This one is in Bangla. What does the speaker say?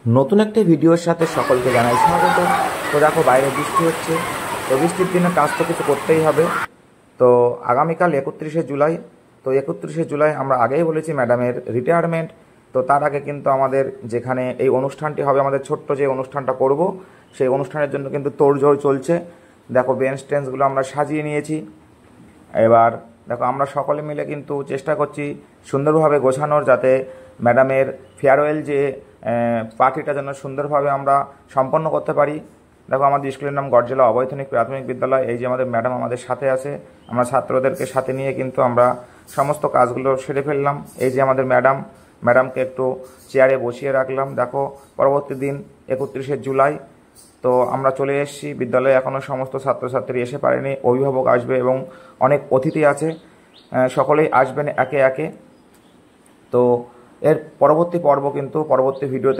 নতুন একটি ভিডিওর সাথে সকলকে জানাই স্বাগত। তো দেখো বাইরে বৃষ্টি হচ্ছে, তো বৃষ্টির দিনে কাজ তো কিছু করতেই হবে। তো আগামীকাল 31শে জুলাই, তো 31শে জুলাই আমরা আগেই বলেছি ম্যাডামের রিটায়ারমেন্ট। তো তার আগে কিন্তু আমাদের যেখানে এই অনুষ্ঠানটি হবে, আমাদের ছোট্ট যে অনুষ্ঠানটা করব, সেই অনুষ্ঠানের জন্য কিন্তু তোড়জোড় চলছে। দেখো বেঞ্চ টেন্সগুলো আমরা সাজিয়ে নিয়েছি। এবার দেখো আমরা সকলে মিলে কিন্তু চেষ্টা করছি সুন্দরভাবে গোছানোর, যাতে ম্যাডামের ফেয়ারওয়েল যে পার্টিটা যেন সুন্দরভাবে আমরা সম্পন্ন করতে পারি। দেখো আমাদের স্কুলের নাম গড়জেলা অবৈতনিক প্রাথমিক বিদ্যালয়। এই যে আমাদের ম্যাডাম আমাদের সাথে আছে, আমরা ছাত্রদেরকে সাথে নিয়ে কিন্তু আমরা সমস্ত কাজগুলো সেরে ফেললাম। এই যে আমাদের ম্যাডামকে একটু চেয়ারে বসিয়ে রাখলাম। দেখো পরবর্তী দিন 31শে জুলাই, তো আমরা চলে এসেছি বিদ্যালয়ে। এখনও সমস্ত ছাত্রছাত্রী এসে পারেনি, অভিভাবক আসবে এবং অনেক অতিথি আছে, সকলেই আসবেন একে একে। তো এর পরবর্তী পর্ব কিন্তু পরবর্তী ভিডিওতে